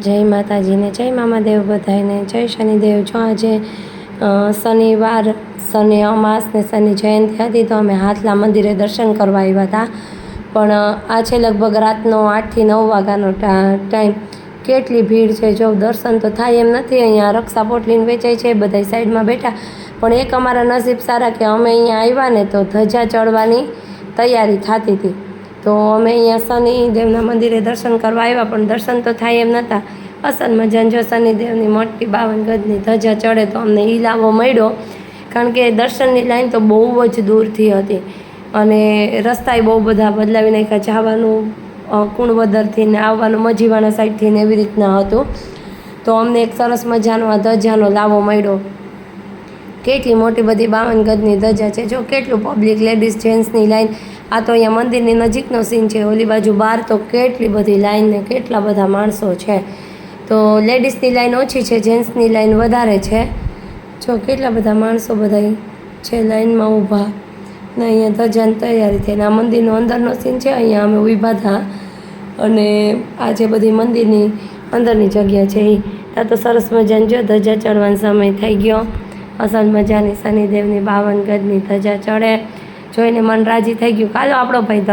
જય માતાજીને જય મામાદેવ બધાને જય શનિદેવ। જો આજે શનિવાર, શનિ અમાસ ને શનિ જયંતિ હતી તો અમે હાથલા મંદિરે દર્શન કરવા આવ્યા હતા। પણ આ છે લગભગ રાતનો 8 થી 9 વાગ્યાનો ટાઈમ। કેટલી ભીડ છે, જો દર્શન તો થાય એમ નથી। અહીંયા રક્ષા પોટલીને વેચાય છે, બધા સાઈડમાં બેઠા। પણ એક અમારા નસીબ સારા કે અમે અહીંયા આવ્યા ને તો ધજા ચડવાની તૈયારી થતી હતી। તો અમે અહીંયા શનિદેવના મંદિરે દર્શન કરવા આવ્યા, પણ દર્શન તો થાય એમ નહોતા। અસલ મજાને જો શનિદેવની મોટી 52 ગજની ધજા ચડે તો અમને એ લાવો મળ્યો, કારણ કે દર્શનની લાઈન તો બહુ જ દૂરથી હતી અને રસ્તાએ બહુ બધા બદલાવી નાખ્યા। જવાનું કુણવદરથી ને આવવાનું મજીવાણા સાઈડથી ને એવી રીતના હતું। તો અમને એક સરસ મજાનો આ ધજાનો લાવો મળ્યો। કેટલી મોટી બધી 52 ગજની ધજા છે, જો કેટલું પબ્લિક, લેડીઝ જેન્ટ્સની લાઈન। આ તો અહીંયા મંદિરની નજીકનો સીન છે, ઓલી બાજુ બહાર તો કેટલી બધી લાઈન ને કેટલા બધા માણસો છે। તો લેડીઝની લાઈન ઓછી છે, જેન્ટ્સની લાઈન વધારે છે। જો કેટલા બધા માણસો બધા છે લાઈનમાં ઊભા ને અહીંયા ધજાની તૈયારી થઈને આ મંદિરનો અંદરનો સીન છે। અહીંયા અમે ઊભા હતા અને આ જે બધી મંદિરની અંદરની જગ્યા છે એ ત્યાં તો સરસ મજાની જો ધજા ચડવાનો સમય થઈ ગયો। અસલ મજાની શનિદેવની 52 ગજની ધજા ચડે જોઈને મન રાજી થઈ ગયું। કાલો આપણો ભાઈ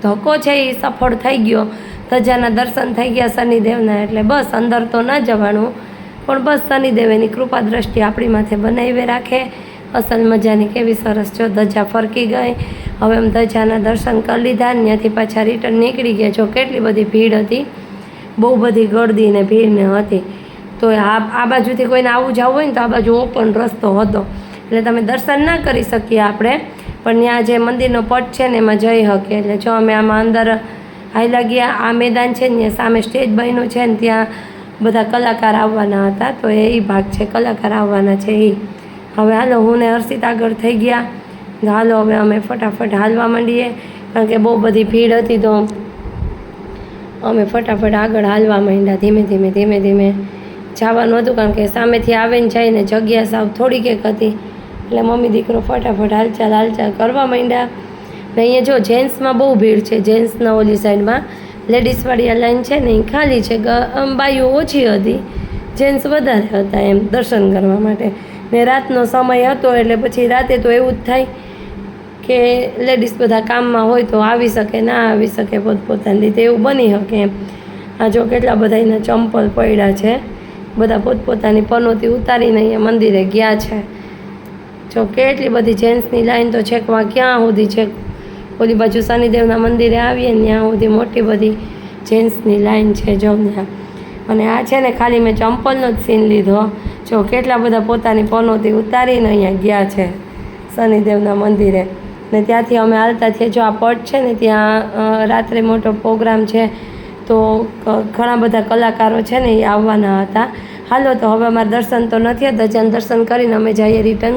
ધક્કો છે એ સફળ થઈ ગયો, ધજાના દર્શન થઈ ગયા શનિદેવના। એટલે બસ અંદર તો ન જવાનું, પણ બસ શનિદેવ એની કૃપા દ્રષ્ટિ આપણી માથે બનાવી રાખે। અસલ મજાની કેવી સરસ જો ધજા ફરકી ગઈ। હવે અમે ધજાના દર્શન કરી લીધા, ત્યાંથી પાછા રિટર્ન નીકળી ગયા। જો કેટલી બધી ભીડ હતી, બહુ બધી ગળદી ને ભીડ ને હતી। તો આ બાજુથી કોઈને આવું જવું હોય ને તો આ બાજુ ઓપન રસ્તો હતો, એટલે તમે દર્શન ના કરી શકીએ આપણે, પણ ત્યાં જે મંદિરનો પટ છે ને એમાં જઈ શકીએ। એટલે જો અમે આમાં અંદર હાલ્યા ગયા। આ મેદાન છે ને સામે સ્ટેજ બન્યું છે ને ત્યાં બધા કલાકાર આવવાના હતા, તો એ ભાગ છે, કલાકાર આવવાના છે એ। હવે હાલો હું ને હર્ષિત આગળ થઈ ગયા। હાલો હવે અમે ફટાફટ હાલવા માંડીએ, કારણ કે બહુ બધી ભીડ હતી તો અમે ફટાફટ આગળ હાલવા માંડ્યા। ધીમે ધીમે જવાનું હતું, કારણ કે સામેથી આવે ને જાય ને જગ્યા સાવ થોડીક એક હતી, એટલે મમ્મી દીકરો ફટાફટ હાલચાલ કરવા માંડ્યા। ને અહીંયા જો જેન્ટ્સમાં બહુ ભીડ છે, જેન્ટ્સના ઓલી સાઈડમાં લેડીઝવાળી આ લાઈન છે ને એ ખાલી છે, બાઈઓ ઓછી હતી, જેન્ટ્સ વધારે હતા એમ દર્શન કરવા માટે। ને રાતનો સમય હતો એટલે પછી રાતે તો એવું જ થાય કે લેડીઝ બધા કામમાં હોય તો આવી શકે ના આવી શકે, પોતપોતાની રીતે એવું બની શકે એમ। આ જો કેટલા બધા એના ચંપલ પડ્યા છે, બધા પોતપોતાની પનોતી ઉતારીને અહીંયા મંદિરે ગયા છે। જો કેટલી બધી જેન્ટ્સની લાઈન તો છેકમાં ક્યાં સુધી છે, ઓલી બાજુ શનિદેવના મંદિરે આવીએ ને ત્યાં સુધી મોટી બધી જેન્ટ્સની લાઈન છે જો ત્યાં। અને આ છે ને ખાલી મેં ચંપલનો જ સીન લીધો। જો કેટલા બધા પોતાની પનોતી ઉતારીને અહીંયા ગયા છે શનિદેવના મંદિરે, ને ત્યાંથી અમે હાલતા થયા। જો આ પટ છે ને ત્યાં રાત્રે મોટો પ્રોગ્રામ છે, તો ઘણા બધા કલાકારો છે ને એ આવવાના હતા। હાલો તો હવે અમારા દર્શન તો નથી, ધજાના દર્શન કરીને અમે જઈએ રિટર્ન।